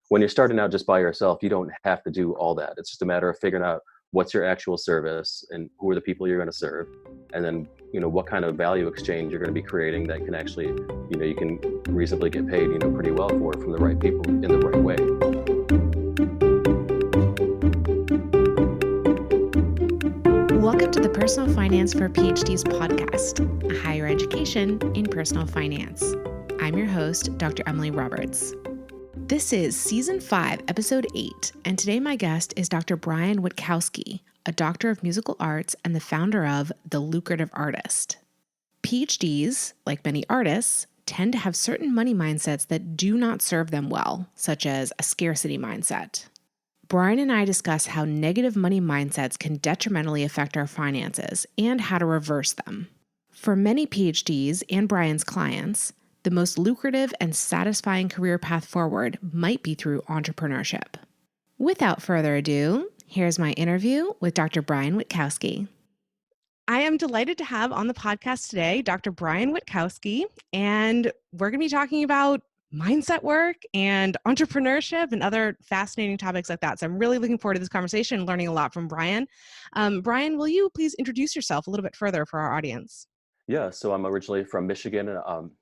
when you're starting out just by yourself, you don't have to do all that. It's just a matter of figuring out what's your actual service and who are the people you're going to serve. And then, what kind of value exchange you're going to be creating that can actually, you can reasonably get paid, pretty well for it from the right people in the right way. Welcome to the Personal Finance for PhDs podcast, a higher education in personal finance. I'm your host, Dr. Emily Roberts. This is Season 5, Episode 8, and today my guest is Dr. Brian Witkowski, a doctor of musical arts and the founder of The Lucrative Artist. PhDs, like many artists, tend to have certain money mindsets that do not serve them well, such as a scarcity mindset. Brian and I discuss how negative money mindsets can detrimentally affect our finances and how to reverse them. For many PhDs and Brian's clients, the most lucrative and satisfying career path forward might be through entrepreneurship. Without further ado, here's my interview with Dr. Brian Witkowski. I am delighted to have on the podcast today Dr. Brian Witkowski, and we're going to be talking about mindset work and entrepreneurship and other fascinating topics like that. So I'm really looking forward to this conversation and learning a lot from Brian. Brian, will you please introduce yourself a little bit further for our audience? Yeah, so I'm originally from Michigan.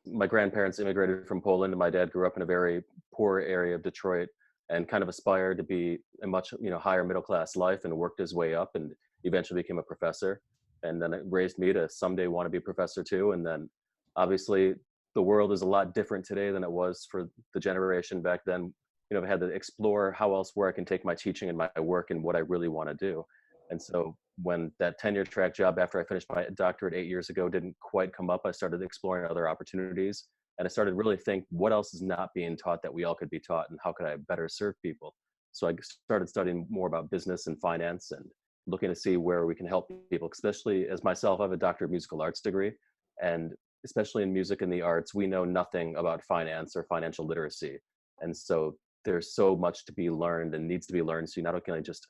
My grandparents immigrated from Poland, and my dad grew up in a very poor area of Detroit and kind of aspired to be a much higher middle class life, and worked his way up and eventually became a professor. And then it raised me to someday want to be a professor too. And then obviously the world is a lot different today than it was for the generation back then. I've had to explore where I can take my teaching and my work and what I really want to do. And so when that tenure track job after I finished my doctorate 8 years ago didn't quite come up, I started exploring other opportunities. And I started really think, what else is not being taught that we all could be taught, and how could I better serve people? So I started studying more about business and finance and looking to see where we can help people, especially as myself. I have a doctor of musical arts degree, and especially in music and the arts, we know nothing about finance or financial literacy. And so there's so much to be learned and needs to be learned. So you're not going to just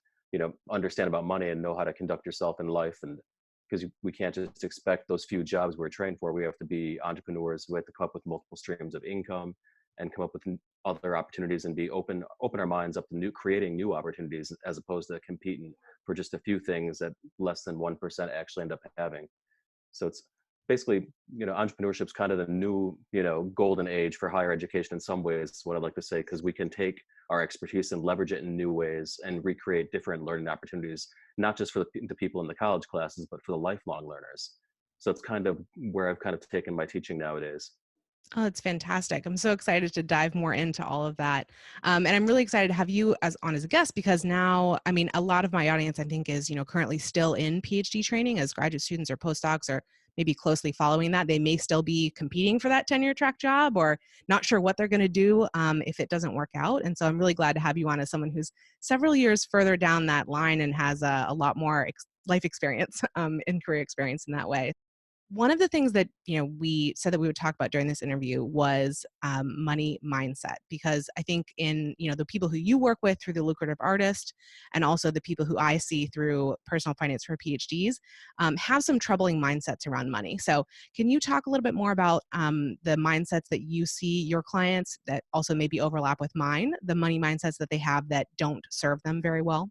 understand about money and know how to conduct yourself in life. And because we can't just expect those few jobs we're trained for. We have to be entrepreneurs. We have to come up with multiple streams of income and come up with other opportunities and be open our minds up to creating new opportunities, as opposed to competing for just a few things that less than 1% actually end up having. So it's basically, entrepreneurship is kind of the new, golden age for higher education in some ways, what I'd like to say, because we can take our expertise and leverage it in new ways and recreate different learning opportunities, not just for the people in the college classes, but for the lifelong learners. So it's kind of where I've kind of taken my teaching nowadays. Oh, it's fantastic. I'm so excited to dive more into all of that. And I'm really excited to have you as a guest, because now, a lot of my audience, I think, is, currently still in PhD training as graduate students or postdocs, or maybe closely following that. They may still be competing for that tenure track job, or not sure what they're going to do if it doesn't work out. And so I'm really glad to have you on as someone who's several years further down that line and has a lot more life experience and career experience in that way. One of the things that, we said that we would talk about during this interview was money mindset, because I think in, the people who you work with through the Lucrative Artist, and also the people who I see through Personal Finance for PhDs, have some troubling mindsets around money. So can you talk a little bit more about the mindsets that you see your clients that also maybe overlap with mine, the money mindsets that they have that don't serve them very well?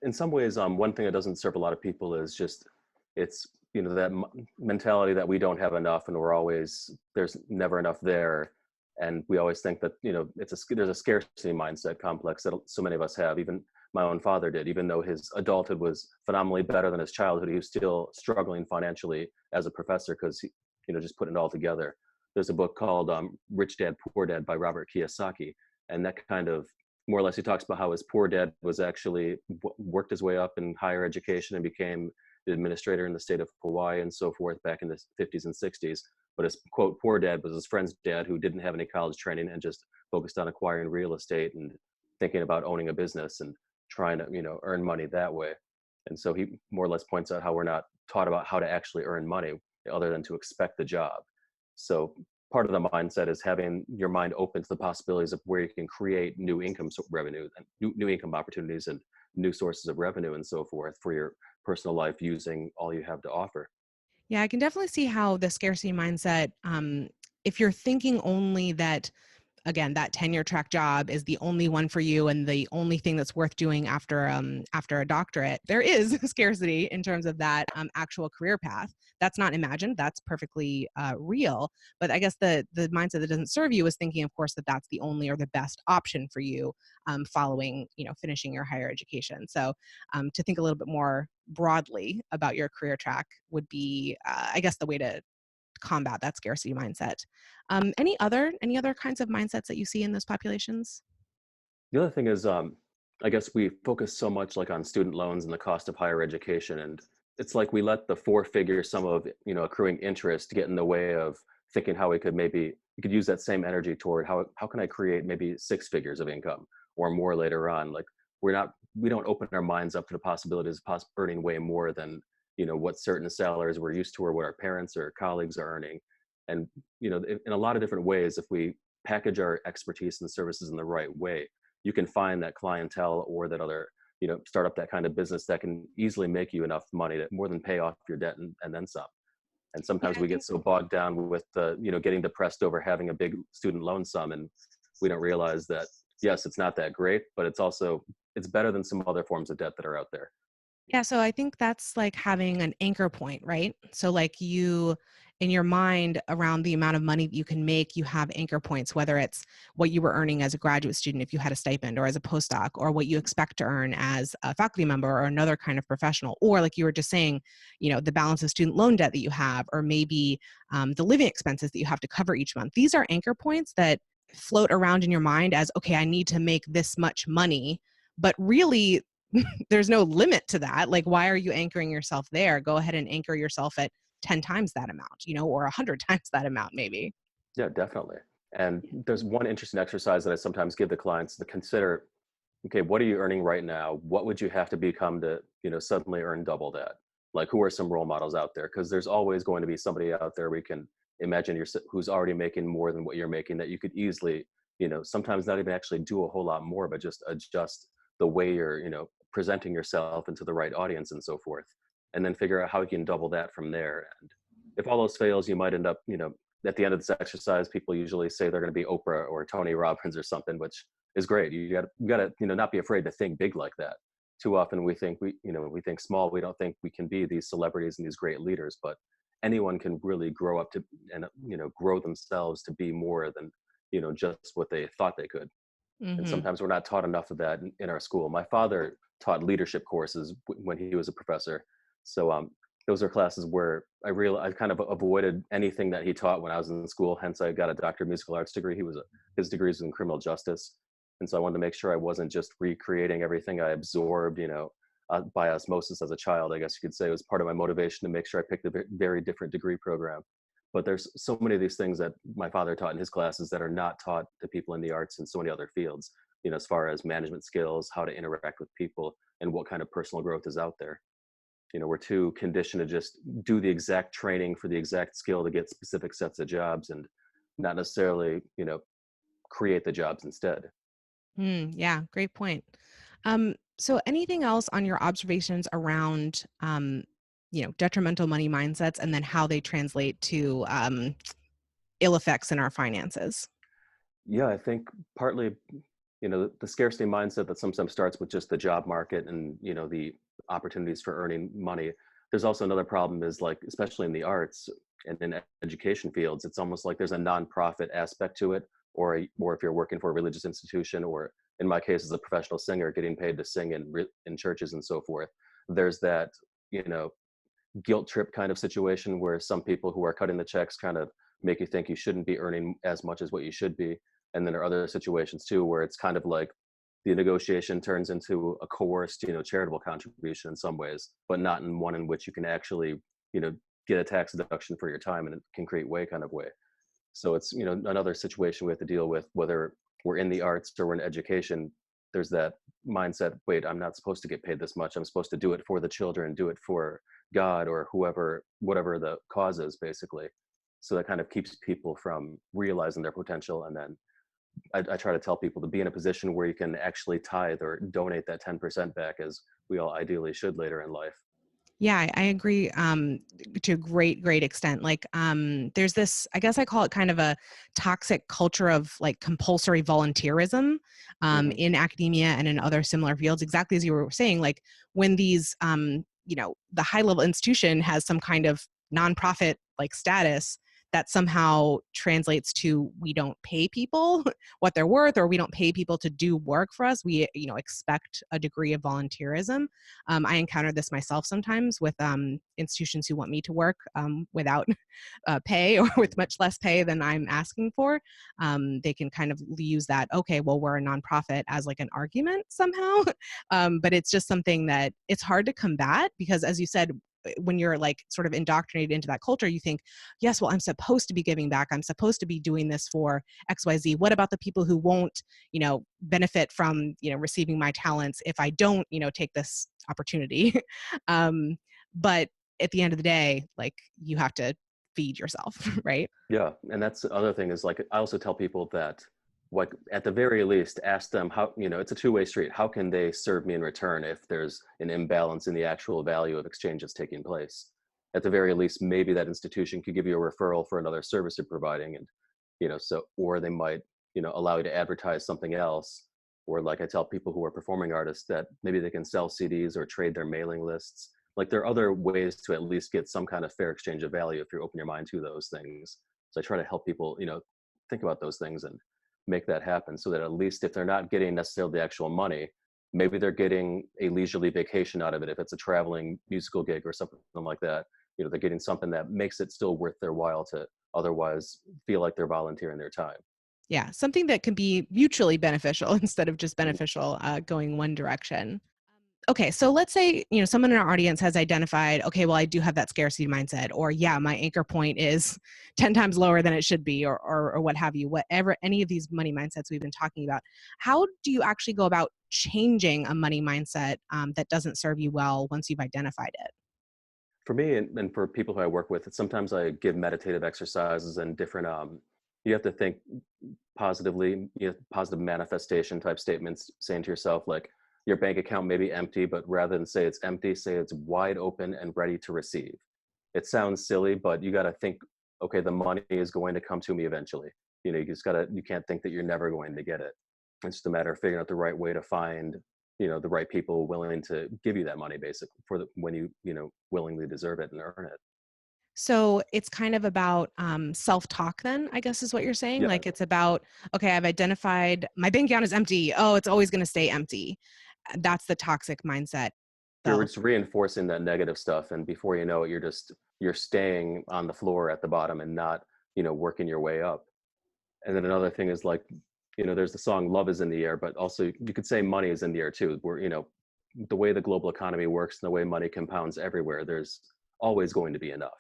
In some ways, one thing that doesn't serve a lot of people is just, it's that mentality that we don't have enough, and there's never enough there. And we always think that there's a scarcity mindset complex that so many of us have. Even my own father did. Even though his adulthood was phenomenally better than his childhood, he was still struggling financially as a professor, because he just putting it all together. There's a book called Rich Dad Poor Dad by Robert Kiyosaki, and that kind of more or less, he talks about how his poor dad was actually worked his way up in higher education and became the administrator in the state of Hawaii and so forth back in the 50s and 60s. But his quote poor dad was his friend's dad, who didn't have any college training and just focused on acquiring real estate and thinking about owning a business and trying to earn money that way. And so he more or less points out how we're not taught about how to actually earn money other than to expect the job. So part of the mindset is having your mind open to the possibilities of where you can create new income revenue and new income opportunities and new sources of revenue and so forth for your personal life, using all you have to offer. Yeah, I can definitely see how the scarcity mindset, if you're thinking only that again, that tenure track job is the only one for you and the only thing that's worth doing after a doctorate, there is scarcity in terms of that actual career path. That's not imagined. That's perfectly real. But I guess the mindset that doesn't serve you is thinking, of course, that that's the only or the best option for you following, finishing your higher education. So to think a little bit more broadly about your career track would be, I guess, the way to combat that scarcity mindset. Any other kinds of mindsets that you see in those populations? The other thing is, I guess we focus so much like on student loans and the cost of higher education, and it's like we let the four-figure sum of accruing interest get in the way of thinking how we could use that same energy toward how can I create maybe six figures of income or more later on. Like we don't open our minds up to the possibilities of earning way more than what certain salaries we're used to or what our parents or colleagues are earning. And in a lot of different ways, if we package our expertise and services in the right way, you can find that clientele or that other start up that kind of business that can easily make you enough money to more than pay off your debt and then some. And Yeah, sometimes I we get think so bogged down with getting depressed over having a big student loan sum, and we don't realize that yes, it's not that great, but it's better than some other forms of debt that are out there. Yeah, so I think that's like having an anchor point, right? So like you in your mind around the amount of money that you can make, you have anchor points, whether it's what you were earning as a graduate student if you had a stipend or as a postdoc, or what you expect to earn as a faculty member or another kind of professional, or like you were just saying, the balance of student loan debt that you have, or maybe the living expenses that you have to cover each month. These are anchor points that float around in your mind as, okay, I need to make this much money, but really there's no limit to that. Like, why are you anchoring yourself there? Go ahead and anchor yourself at 10 times that amount, or 100 times that amount, maybe. Yeah, definitely. And Yeah. there's one interesting exercise that I sometimes give the clients to consider. Okay, what are you earning right now? What would you have to become to suddenly earn double that? Like, who are some role models out there? Because there's always going to be somebody out there we can imagine who's already making more than what you're making, that you could easily sometimes not even actually do a whole lot more, but just adjust the way you're presenting yourself into the right audience and so forth, and then figure out how you can double that from there. And if all those fails, you might end up at the end of this exercise, people usually say they're going to be Oprah or Tony Robbins or something, which is great. You got to not be afraid to think big like that. Too often we think small. We don't think we can be these celebrities and these great leaders, but anyone can really grow up to and grow themselves to be more than just what they thought they could. And Hmm. sometimes we're not taught enough of that in our school. My father taught leadership courses when he was a professor, so those are classes where I kind of avoided anything that he taught when I was in school. Hence, I got a doctor of musical arts degree. His degree is in criminal justice, and so I wanted to make sure I wasn't just recreating everything I absorbed, by osmosis as a child. I guess you could say it was part of my motivation to make sure I picked a very different degree program. But there's so many of these things that my father taught in his classes that are not taught to people in the arts and so many other fields, as far as management skills, how to interact with people, and what kind of personal growth is out there. We're too conditioned to just do the exact training for the exact skill to get specific sets of jobs and not necessarily, create the jobs instead. Yeah, great point. So anything else on your observations around, detrimental money mindsets and then how they translate to ill effects in our finances? Yeah, I think partly, the scarcity mindset that sometimes starts with just the job market and, the opportunities for earning money. There's also another problem is like, especially in the arts and in education fields, it's almost like there's a nonprofit aspect to it, or if you're working for a religious institution, or in my case as a professional singer, getting paid to sing in churches and so forth. There's that, you know, guilt trip kind of situation where some people who are cutting the checks kind of make you think you shouldn't be earning as much as what you should be. And then there are other situations too where it's kind of like the negotiation turns into a coerced, charitable contribution in some ways, but not in one in which you can actually, you know, get a tax deduction for your time in a concrete way kind of way. So it's, another situation we have to deal with, whether we're in the arts or we're in education. There's that mindset, wait, I'm not supposed to get paid this much. I'm supposed to do it for the children, do it for God or whoever, whatever the cause is, basically. So that kind of keeps people from realizing their potential. And then I try to tell people to be in a position where you can actually tithe or donate that 10% back, as we all ideally should later in life. Yeah, I agree to a great extent. Like, there's this, I guess I call it kind of a toxic culture of like compulsory volunteerism Hmm. in academia and in other similar fields. Exactly as you were saying, like when these, the high level institution has some kind of nonprofit like status that somehow translates to we don't pay people what they're worth, or we don't pay people to do work for us. We, expect a degree of volunteerism. I encounter this myself sometimes with institutions who want me to work without pay or with much less pay than I'm asking for. They can kind of use that, okay, well, we're a nonprofit as like an argument somehow. But it's just something that it's hard to combat because, as you said, when you're like sort of indoctrinated into that culture, you think, yes, well, I'm supposed to be giving back. I'm supposed to be doing this for XYZ. What about the people who won't, benefit from, receiving my talents if I don't, take this opportunity? um, but at the end of the day, like you have to feed yourself, right? Yeah, and that's the other thing is like I also tell people that like at the very least ask them how, it's a two-way street. How can they serve me in return if there's an imbalance in the actual value of exchanges taking place? At the very least, maybe that institution could give you a referral for another service they're providing, and so or they might allow you to advertise something else. Or like I tell people who are performing artists that maybe they can sell CDs or trade their mailing lists. Like there are other ways to at least get some kind of fair exchange of value if you open your mind to those things. So I try to help people, think about those things and make that happen so that at least if they're not getting necessarily the actual money, maybe they're getting a leisurely vacation out of it. If it's a traveling musical gig or something like that, they're getting something that makes it still worth their while to otherwise feel like they're volunteering their time. Yeah, something that can be mutually beneficial instead of just beneficial going one direction. Okay, so let's say, someone in our audience has identified, okay, well, I do have that scarcity mindset, or yeah, my anchor point is 10 times lower than it should be, or what have you, whatever, any of these money mindsets we've been talking about. How do you actually go about changing a money mindset that doesn't serve you well once you've identified it? For me and for people who I work with, sometimes I give meditative exercises and different, you have to think positively, positive manifestation type statements, saying to yourself, like, your bank account may be empty, but rather than say it's empty, say it's wide open and ready to receive. It sounds silly, but you got to think, okay, the money is going to come to me eventually. You can't think that you're never going to get it. It's just a matter of figuring out the right way to find, the right people willing to give you that money, basically, when you willingly deserve it and earn it. So it's kind of about self-talk then, I guess is what you're saying. Yeah. Like it's about, okay, I've identified my bank account is empty. Oh, it's always going to stay empty. That's the toxic mindset. You're Though. just reinforcing that negative stuff, and before you know it, you're staying on the floor at the bottom and not, working your way up. And then another thing is like, there's the song "Love Is in the Air," but also you could say money is in the air too. Where the way the global economy works and the way money compounds everywhere, there's always going to be enough.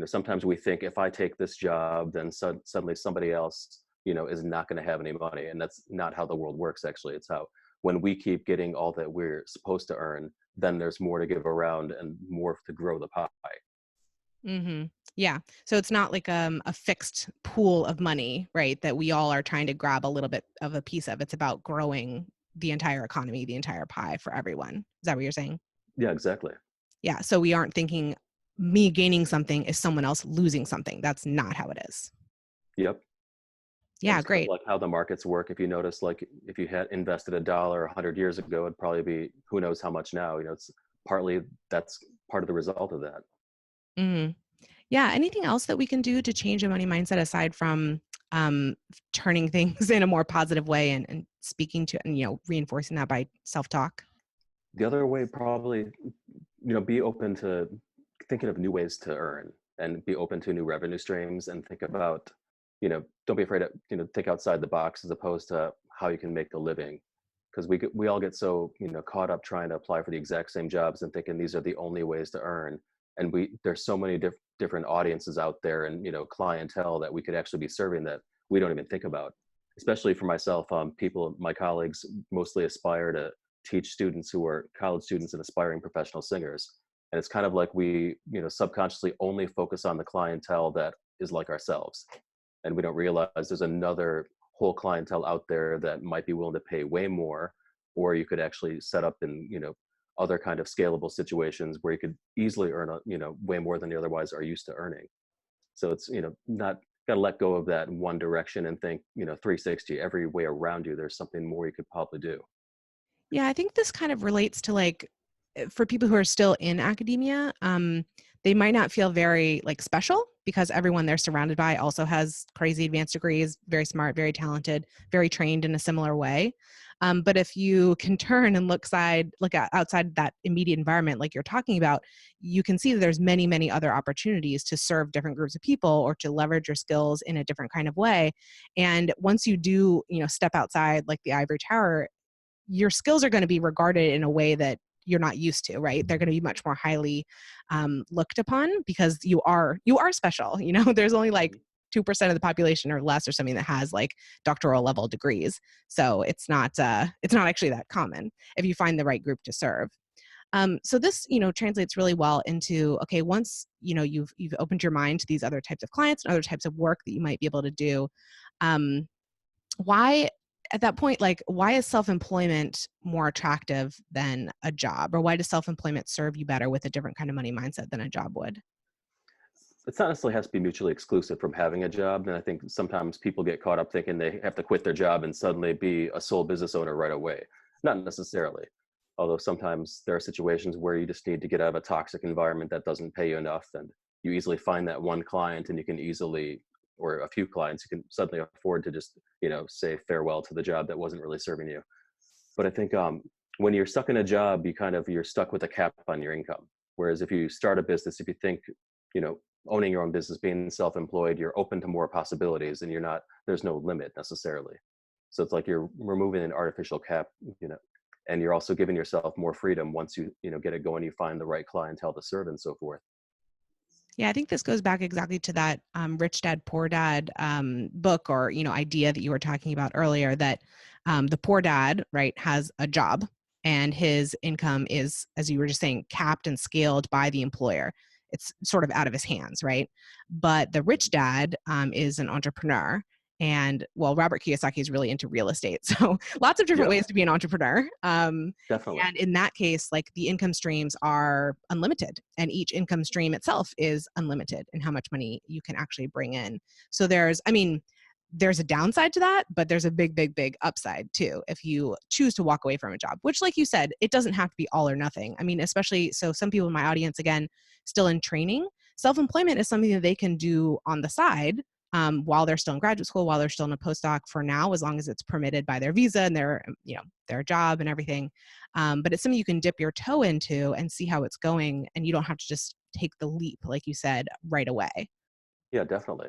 Sometimes we think if I take this job, then suddenly somebody else, is not going to have any money, and that's not how the world works. Actually, it's how when we keep getting all that we're supposed to earn, then there's more to give around and more to grow the pie. Mm-hmm. Yeah. So it's not like a fixed pool of money, right? That we all are trying to grab a little bit of a piece of. It's about growing the entire economy, the entire pie for everyone. Is that what you're saying? Yeah, exactly. Yeah. So we aren't thinking me gaining something is someone else losing something. That's not how it is. Yep. And Yeah. it's kind of Great. like how the markets work. If you notice, like if you had invested $1 100 years ago, it'd probably be who knows how much now. It's partly that's part of the result of that. Mm-hmm. Yeah. Anything else that we can do to change a money mindset aside from um, turning things in a more positive way and speaking to and reinforcing that by self-talk? The other way probably, be open to thinking of new ways to earn and be open to new revenue streams and think about, don't be afraid to, think outside the box as opposed to how you can make a living. Because we all get so, caught up trying to apply for the exact same jobs and thinking these are the only ways to earn. And there's so many different audiences out there and, clientele that we could actually be serving that we don't even think about. Especially for myself, my colleagues mostly aspire to teach students who are college students and aspiring professional singers. And it's kind of like we, subconsciously only focus on the clientele that is like ourselves. And we don't realize there's another whole clientele out there that might be willing to pay way more, or you could actually set up and, other kind of scalable situations where you could easily earn, way more than you otherwise are used to earning. So it's, not got to let go of that one direction and think, 360 every way around you. There's something more you could probably do. Yeah, I think this kind of relates to like for people who are still in academia, they might not feel very like special because everyone they're surrounded by also has crazy advanced degrees, very smart, very talented, very trained in a similar way. But if you can turn and look outside that immediate environment, like you're talking about, you can see that there's many, many other opportunities to serve different groups of people or to leverage your skills in a different kind of way. And once you do, step outside like the ivory tower, your skills are going to be regarded in a way that you're not used to, right? They're going to be much more highly looked upon because you are special. There's only like 2% of the population or less or something that has like doctoral level degrees. So it's not actually that common if you find the right group to serve. So this, translates really well into, okay, once, you've opened your mind to these other types of clients and other types of work that you might be able to do. Why at that point, like, why is self-employment more attractive than a job? Or why does self-employment serve you better with a different kind of money mindset than a job would? It's not necessarily has to be mutually exclusive from having a job. And I think sometimes people get caught up thinking they have to quit their job and suddenly be a sole business owner right away. Not necessarily. Although sometimes there are situations where you just need to get out of a toxic environment that doesn't pay you enough. And you easily find that one client and you can easily, or a few clients, you can suddenly afford to just, say farewell to the job that wasn't really serving you. But I think when you're stuck in a job, you're stuck with a cap on your income. Whereas if you start a business, if you think, you know, owning your own business, being self-employed, you're open to more possibilities and there's no limit necessarily. So it's like you're removing an artificial cap, and you're also giving yourself more freedom once you get it going, you find the right clientele to serve and so forth. Yeah, I think this goes back exactly to that Rich Dad Poor Dad book or idea that you were talking about earlier. That the poor dad, right, has a job and his income is, as you were just saying, capped and scaled by the employer. It's sort of out of his hands, right? But the rich dad is an entrepreneur. And well, Robert Kiyosaki is really into real estate. So lots of different Yep, ways to be an entrepreneur. definitely. And in that case, like the income streams are unlimited and each income stream itself is unlimited in how much money you can actually bring in. So there's a downside to that, but there's a big, big, big upside too. If you choose to walk away from a job, which like you said, it doesn't have to be all or nothing. I mean, especially, so some people in my audience, again, still in training, self-employment is something that they can do on the side while they're still in graduate school, while they're still in a postdoc for now, as long as it's permitted by their visa and their job and everything. But it's something you can dip your toe into and see how it's going. And you don't have to just take the leap, like you said, right away. Yeah, definitely.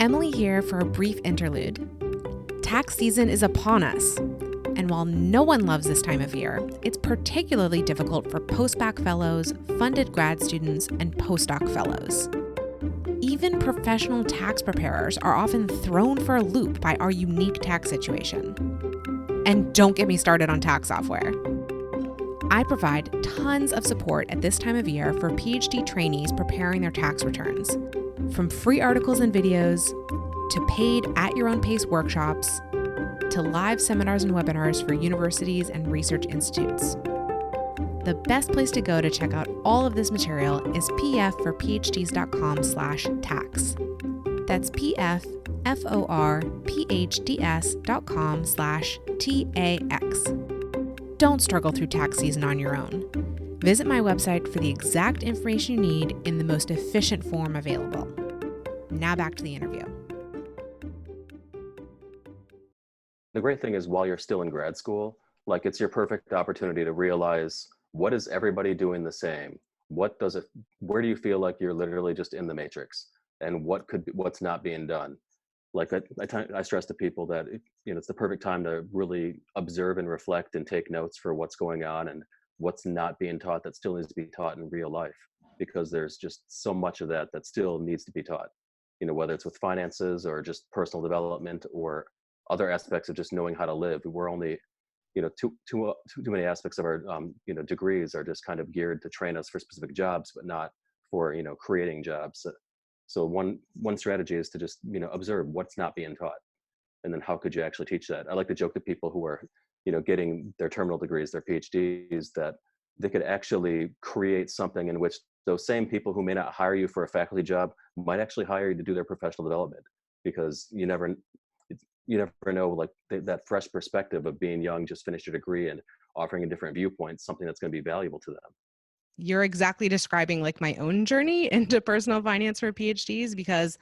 Emily here for a brief interlude. Tax season is upon us. And while no one loves this time of year, it's particularly difficult for postbac fellows, funded grad students, and postdoc fellows. Even professional tax preparers are often thrown for a loop by our unique tax situation. And don't get me started on tax software. I provide tons of support at this time of year for PhD trainees preparing their tax returns, from free articles and videos, to paid at-your-own-pace workshops, to live seminars and webinars for universities and research institutes. The best place to go to check out all of this material is pfforphds.com/tax. That's pfforphds.com/TAX. Don't struggle through tax season on your own. Visit my website for the exact information you need in the most efficient form available. Now back to the interview. The great thing is while you're still in grad school, like it's your perfect opportunity to realize, what is everybody doing the same? Where do you feel like you're literally just in the matrix, and what's not being done? Like I stress to people that it's the perfect time to really observe and reflect and take notes for what's going on and what's not being taught that still needs to be taught in real life, because there's just so much of that still needs to be taught, whether it's with finances or just personal development or other aspects of just knowing how to live. We're only, too many aspects of our, degrees are just kind of geared to train us for specific jobs, but not for, creating jobs. So one strategy is to just, observe what's not being taught. And then how could you actually teach that? I like to joke to people who are, getting their terminal degrees, their PhDs, that they could actually create something in which those same people who may not hire you for a faculty job might actually hire you to do their professional development, because you never know, like that fresh perspective of being young, just finished your degree and offering a different viewpoint, something that's going to be valuable to them. You're exactly describing like my own journey into personal finance for PhDs, because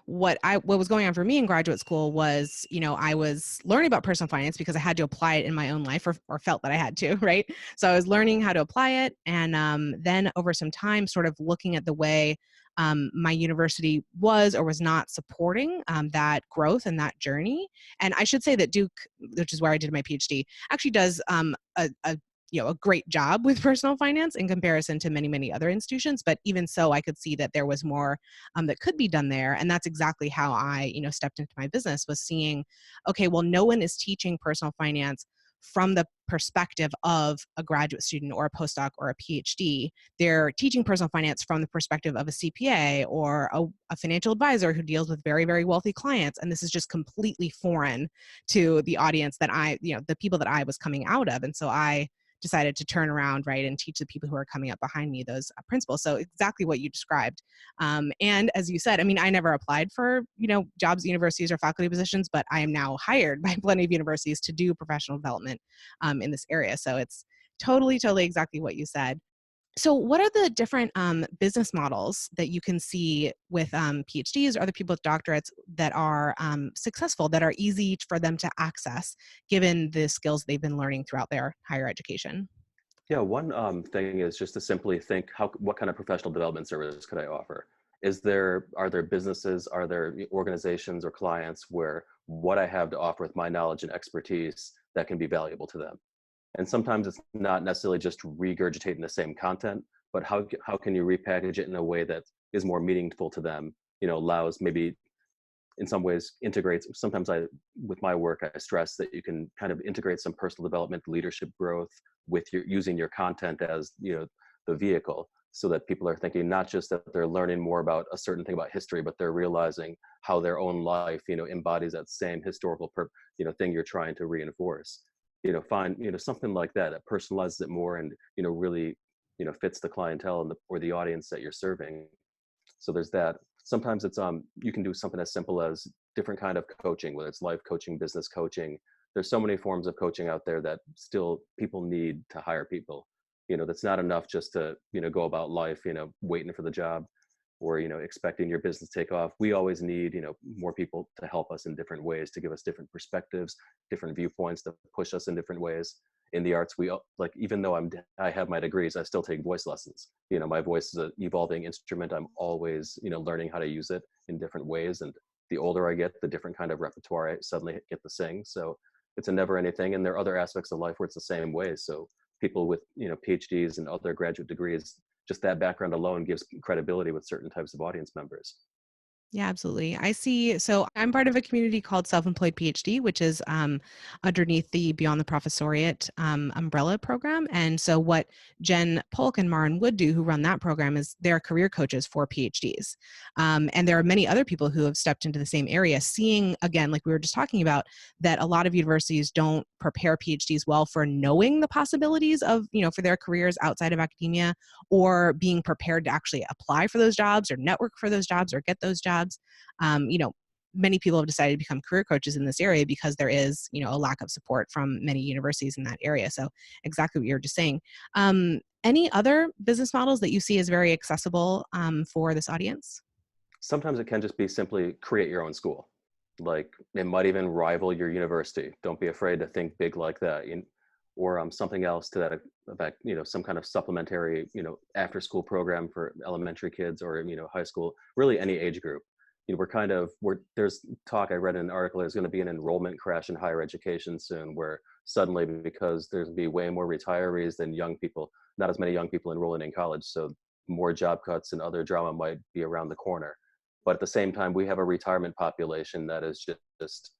what was going on for me in graduate school was, I was learning about personal finance because I had to apply it in my own life, or felt that I had to, right? So I was learning how to apply it. And then over some time, sort of looking at the way my university was or was not supporting that growth and that journey. And I should say that Duke, which is where I did my PhD, actually does a great job with personal finance in comparison to many, many other institutions. But even so, I could see that there was more that could be done there. And that's exactly how I, stepped into my business, was seeing, okay, well, no one is teaching personal finance from the perspective of a graduate student or a postdoc or a PhD. They're teaching personal finance from the perspective of a CPA or a financial advisor who deals with very, very wealthy clients. And this is just completely foreign to the audience that the people that I was coming out of. And so I decided to turn around, right, and teach the people who are coming up behind me those principles. So exactly what you described. And as you said, I mean, I never applied for, jobs at universities or faculty positions, but I am now hired by plenty of universities to do professional development in this area. So it's totally, totally exactly what you said. So what are the different business models that you can see with PhDs or other people with doctorates that are successful, that are easy for them to access, given the skills they've been learning throughout their higher education? Yeah, one thing is just to simply think, what kind of professional development service could I offer? Are there businesses, are there organizations or clients where what I have to offer with my knowledge and expertise that can be valuable to them? And sometimes it's not necessarily just regurgitating the same content, but how can you repackage it in a way that is more meaningful to them, allows, maybe in some ways integrates. Sometimes with my work, I stress that you can kind of integrate some personal development, leadership growth with using your content as, the vehicle, so that people are thinking not just that they're learning more about a certain thing about history, but they're realizing how their own life, embodies that same historical thing you're trying to reinforce. Find, something like that personalizes it more and, really, fits the clientele or the audience that you're serving. So there's that. Sometimes it's you can do something as simple as different kind of coaching, whether it's life coaching, business coaching. There's so many forms of coaching out there that still people need to hire people. That's not enough just to, go about life, waiting for the job or, expecting your business to take off. We always need, more people to help us in different ways, to give us different perspectives, different viewpoints, to push us in different ways. In the arts, like, even though I have my degrees, I still take voice lessons. My voice is an evolving instrument. I'm always, learning how to use it in different ways. And the older I get, the different kind of repertoire I suddenly get to sing. So it's a never ending thing. And there are other aspects of life where it's the same way. So people with, PhDs and other graduate degrees, just that background alone gives credibility with certain types of audience members. Yeah, absolutely. I see. So I'm part of a community called Self-Employed PhD, which is underneath the Beyond the Professoriate umbrella program. And so what Jen Polk and Maren Wood do, who run that program, is they're career coaches for PhDs. And there are many other people who have stepped into the same area, seeing, again, like we were just talking about, that a lot of universities don't prepare PhDs well for knowing the possibilities of, for their careers outside of academia, or being prepared to actually apply for those jobs or network for those jobs or get those jobs. Many people have decided to become career coaches in this area because there is, a lack of support from many universities in that area. So exactly what you were just saying. Any other business models that you see as very accessible for this audience? Sometimes it can just be simply create your own school. Like, it might even rival your university. Don't be afraid to think big like that. Or something else to that effect, some kind of supplementary, after school program for elementary kids or, high school, really any age group. There's talk, I read in an article, there's going to be an enrollment crash in higher education soon, where suddenly, because there's going to be way more retirees than young people, not as many young people enrolling in college. So more job cuts and other drama might be around the corner. But at the same time, we have a retirement population that is just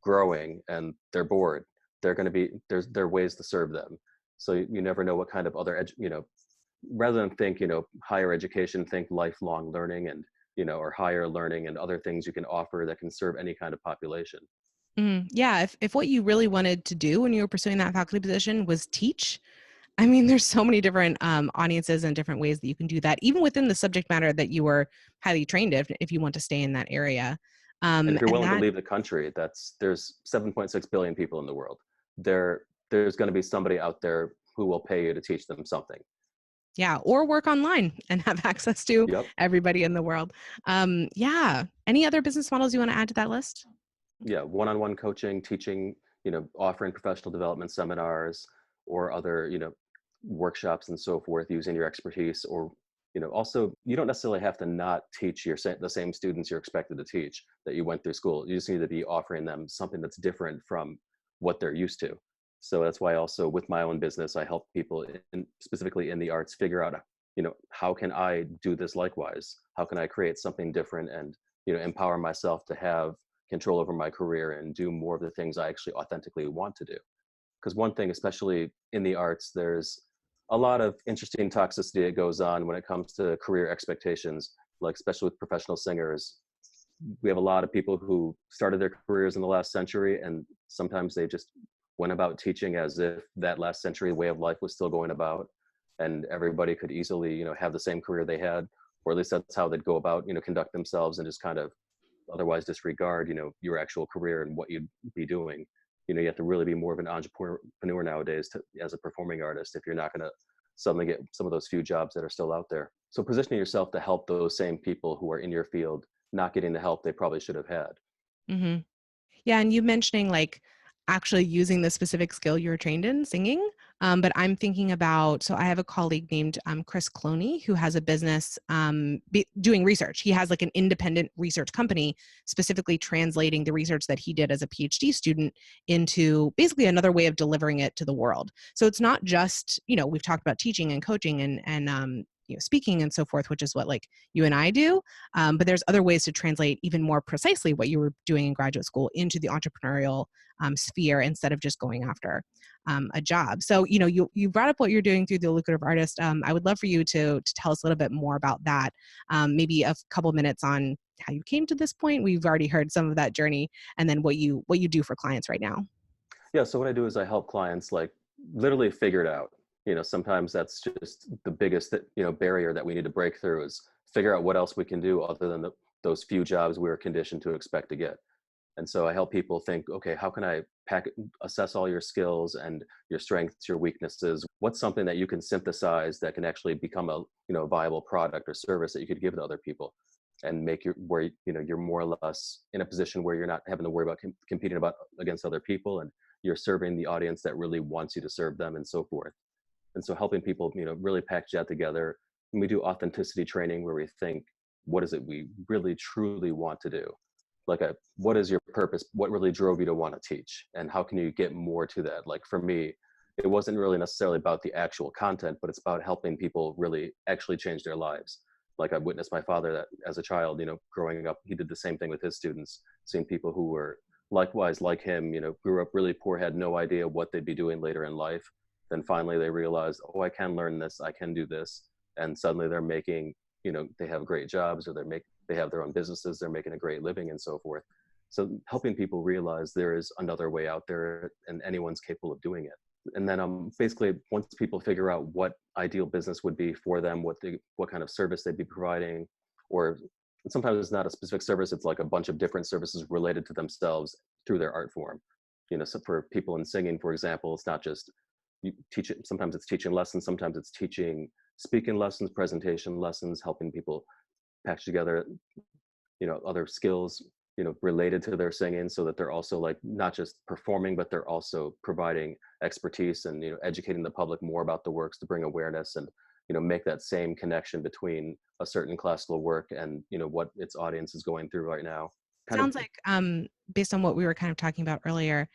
growing, and they're bored. There are ways to serve them. So you never know what kind of other rather than think, higher education, think lifelong learning and, or higher learning and other things you can offer that can serve any kind of population. Yeah, if what you really wanted to do when you were pursuing that faculty position was teach, I mean, there's so many different audiences and different ways that you can do that, even within the subject matter that you were highly trained in, if you want to stay in that area. And if you're And willing to that, leave the country, there's 7.6 billion people in the world. There's going to be somebody out there who will pay you to teach them something. yeah, or work online and have access to Yep. everybody in the world. Yeah. Any other business models you want to add to that list? Yeah, one-on-one coaching, teaching, offering professional development seminars or other, workshops and so forth using your expertise. Or also, you don't necessarily have to not teach the same students you're expected to teach that you went through school. You just need to be offering them something that's different from what they're used to. So that's why also with my own business, I help people specifically in the arts figure out, how can I do this likewise? How can I create something different and empower myself to have control over my career and do more of the things I actually authentically want to do? Because one thing, especially in the arts, there's a lot of interesting toxicity that goes on when it comes to career expectations, like especially with professional singers. We have a lot of people who started their careers in the last century, and sometimes they just went about teaching as if that last century way of life was still going about, and everybody could easily, have the same career they had, or at least that's how they'd go about, conduct themselves and just kind of otherwise disregard, your actual career and what you'd be doing. You have to really be more of an entrepreneur nowadays as a performing artist if you're not going to suddenly get some of those few jobs that are still out there. So positioning yourself to help those same people who are in your field not getting the help they probably should have had. Hmm. Yeah, and you mentioning like actually using the specific skill you were trained in, singing. But I'm thinking about, so I have a colleague named Chris Cloney who has a business doing research. He has like an independent research company specifically translating the research that he did as a PhD student into basically another way of delivering it to the world. So it's not just, we've talked about teaching and coaching and speaking and so forth, which is what like you and I do. But there's other ways to translate even more precisely what you were doing in graduate school into the entrepreneurial sphere instead of just going after a job. So, you brought up what you're doing through the Lucrative Artist. I would love for you to tell us a little bit more about that. Maybe a couple minutes on how you came to this point. We've already heard some of that journey, and then what you do for clients right now. Yeah, so what I do is I help clients like literally figure it out. Sometimes that's just the biggest barrier that we need to break through is figure out what else we can do other than those few jobs we were conditioned to expect to get. And so I help people think, okay, how can I assess all your skills and your strengths, your weaknesses? What's something that you can synthesize that can actually become a viable product or service that you could give to other people, and make where you're more or less in a position where you're not having to worry about competing against other people, and you're serving the audience that really wants you to serve them and so forth. And so helping people, really package that together. And we do authenticity training where we think, what is it we really truly want to do? Like what is your purpose? What really drove you to want to teach? And how can you get more to that? Like for me, it wasn't really necessarily about the actual content, but it's about helping people really actually change their lives. Like I witnessed my father that as a child, growing up, he did the same thing with his students, seeing people who were likewise like him, grew up really poor, had no idea what they'd be doing later in life. Then finally they realized, oh, I can learn this, I can do this. And suddenly they're making, they have great jobs, or they have their own businesses, they're making a great living and so forth. So helping people realize there is another way out there and anyone's capable of doing it. And then basically once people figure out what ideal business would be for them, what kind of service they'd be providing, or sometimes it's not a specific service, it's like a bunch of different services related to themselves through their art form. So for people in singing, for example, it's not just you teach it, sometimes it's teaching lessons, sometimes it's teaching speaking lessons, presentation lessons, helping people patch together other skills related to their singing, so that they're also like not just performing, but they're also providing expertise and educating the public more about the works to bring awareness and make that same connection between a certain classical work and what its audience is going through right now. Kind of. Sounds like, based on what we were kind of talking about earlier,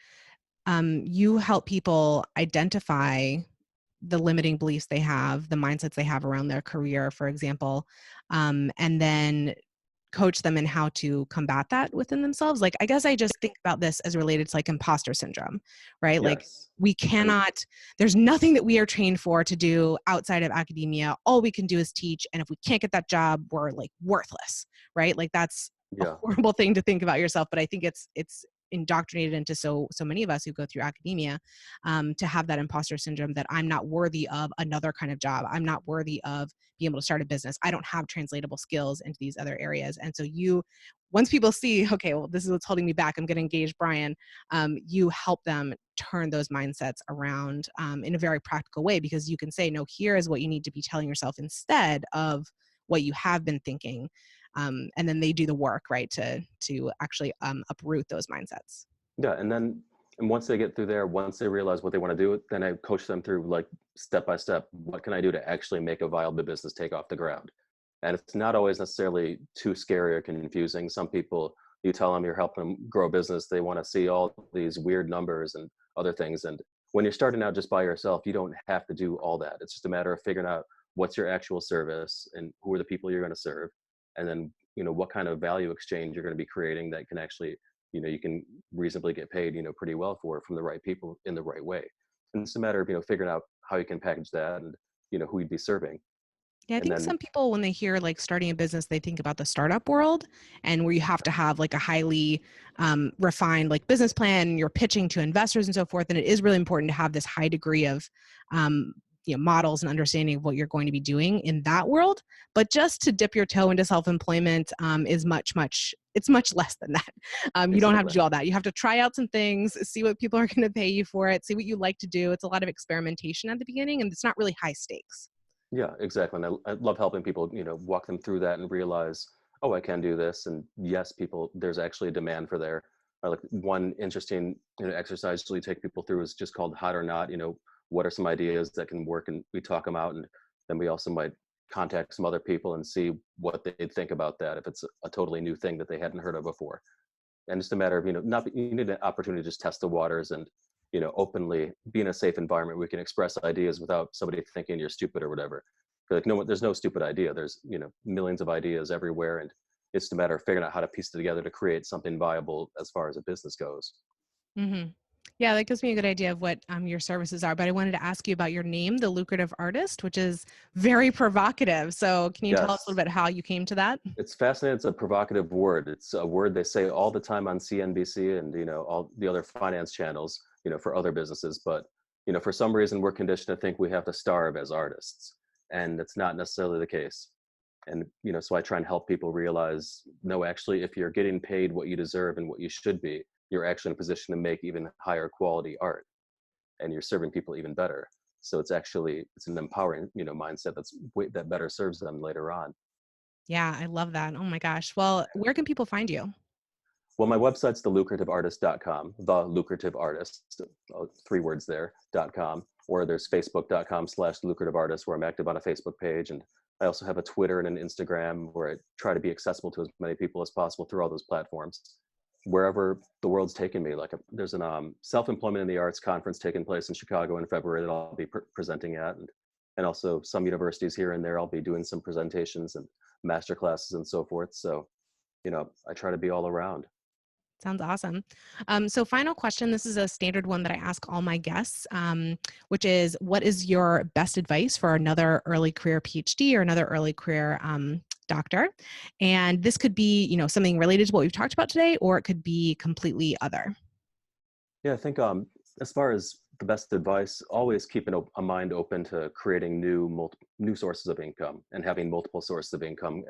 you help people identify the limiting beliefs they have, the mindsets they have around their career, for example, and then coach them in how to combat that within themselves. Like, I guess I just think about this as related to like imposter syndrome, right? Like Yes. we And cannot, there's nothing that we are trained for to do outside of academia. All we can do is teach. And if we can't get that job, we're like worthless, right? Like that's a yeah. horrible thing to think about yourself. But I think it's indoctrinated into so many of us who go through academia, to have that imposter syndrome that I'm not worthy of another kind of job. I'm not worthy of being able to start a business. I don't have translatable skills into these other areas. And so once people see, okay, well, this is what's holding me back, I'm going to engage Brian, you help them turn those mindsets around in a very practical way, because you can say, no, here is what you need to be telling yourself instead of what you have been thinking. And then they do the work, right, to actually uproot those mindsets. Yeah, and once they get through there, once they realize what they want to do, then I coach them through like step by step. What can I do to actually make a viable business take off the ground? And it's not always necessarily too scary or confusing. Some people, you tell them you're helping them grow a business, they want to see all these weird numbers and other things. And when you're starting out just by yourself, you don't have to do all that. It's just a matter of figuring out what's your actual service and who are the people you're going to serve. And then, what kind of value exchange you're going to be creating that can actually, you can reasonably get paid, pretty well for from the right people in the right way. And it's a matter of, figuring out how you can package that and, who you'd be serving. Yeah, I And think then, some people, when they hear like starting a business, they think about the startup world, and where you have to have like a highly refined like business plan, you're pitching to investors and so forth. And it is really important to have this high degree of models and understanding of what you're going to be doing in that world. But just to dip your toe into self-employment is much less than that. You don't have to exactly. do all that. You have to try out some things, see what people are going to pay you for it, see what you like to do. It's a lot of experimentation at the beginning, and it's not really high stakes. Yeah, exactly. And I love helping people, walk them through that and realize, oh, I can do this. And yes, there's actually a demand for there. Like one interesting, exercise we take people through is just called Hot or Not. What are some ideas that can work? And we talk them out. And then we also might contact some other people and see what they think about that, if it's a totally new thing that they hadn't heard of before. And it's a matter of, you need an opportunity to just test the waters and, openly be in a safe environment where we can express ideas without somebody thinking you're stupid or whatever. Like, no, there's no stupid idea. There's, millions of ideas everywhere. And it's just a matter of figuring out how to piece it together to create something viable as far as a business goes. Mm-hmm. Yeah, that gives me a good idea of what your services are. But I wanted to ask you about your name, the Lucrative Artist, which is very provocative. So can you tell us a Yes. little bit how you came to that? It's fascinating. It's a provocative word. It's a word they say all the time on CNBC and, all the other finance channels, for other businesses. But, for some reason, we're conditioned to think we have to starve as artists. And it's not necessarily the case. And, so I try and help people realize, no, actually, if you're getting paid what you deserve and what you should be, you're actually in a position to make even higher quality art, and you're serving people even better. So it's an empowering, mindset that better serves them later on. Yeah, I love that. Oh my gosh. Well, where can people find you? Well, my website's thelucrativeartist.com, the lucrative artist, 3 words there, .com, or there's facebook.com/lucrativeartist, where I'm active on a Facebook page. And I also have a Twitter and an Instagram where I try to be accessible to as many people as possible through all those platforms. Wherever the world's taken me, like there's an self-employment in the arts conference taking place in Chicago in February that I'll be presenting at, and also some universities here and there. I'll be doing some presentations and master classes and so forth. So, I try to be all around. Sounds awesome. So final question. This is a standard one that I ask all my guests, which is, what is your best advice for another early career PhD or another early career doctor? And this could be, something related to what we've talked about today, or it could be completely other. Yeah, I think as far as the best advice, always keeping a mind open to creating new sources of income and having multiple sources of income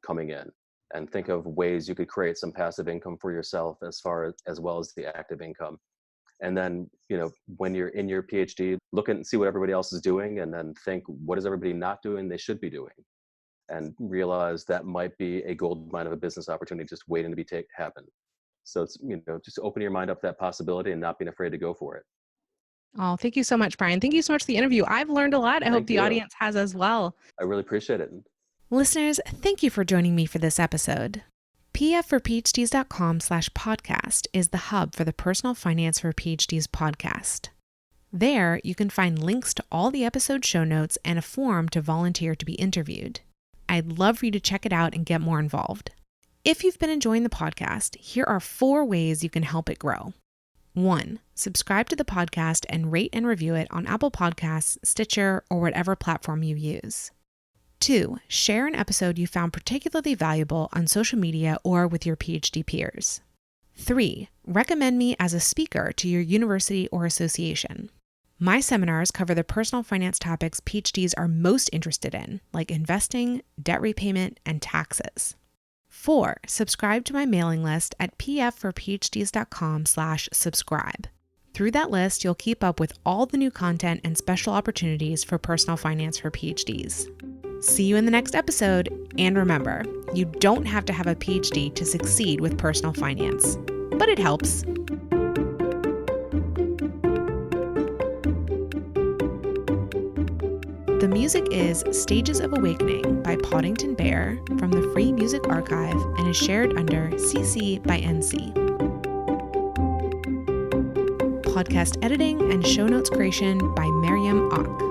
coming in. And think of ways you could create some passive income for yourself as well as the active income. And then, when you're in your PhD, look and see what everybody else is doing, and then think, what is everybody not doing they should be doing? And realize that might be a gold mine of a business opportunity just waiting to be happen. So it's, just open your mind up to that possibility and not being afraid to go for it. Oh, thank you so much, Brian. Thank you so much for the interview. I've learned a lot. I hope Thank the you. audience has as well. I really appreciate it. Listeners, thank you for joining me for this episode. pfforphds.com/podcast is the hub for the Personal Finance for PhDs podcast. There, you can find links to all the episode show notes and a form to volunteer to be interviewed. I'd love for you to check it out and get more involved. If you've been enjoying the podcast, here are 4 ways you can help it grow. 1, subscribe to the podcast and rate and review it on Apple Podcasts, Stitcher, or whatever platform you use. 2, share an episode you found particularly valuable on social media or with your PhD peers. 3, recommend me as a speaker to your university or association. My seminars cover the personal finance topics PhDs are most interested in, like investing, debt repayment, and taxes. 4, subscribe to my mailing list at pfforphds.com/subscribe. Through that list, you'll keep up with all the new content and special opportunities for personal finance for PhDs. See you in the next episode, and remember, you don't have to have a PhD to succeed with personal finance, but it helps. The music is Stages of Awakening by Poddington Bear from the Free Music Archive and is shared under CC by NC. Podcast editing and show notes creation by Miriam Ock.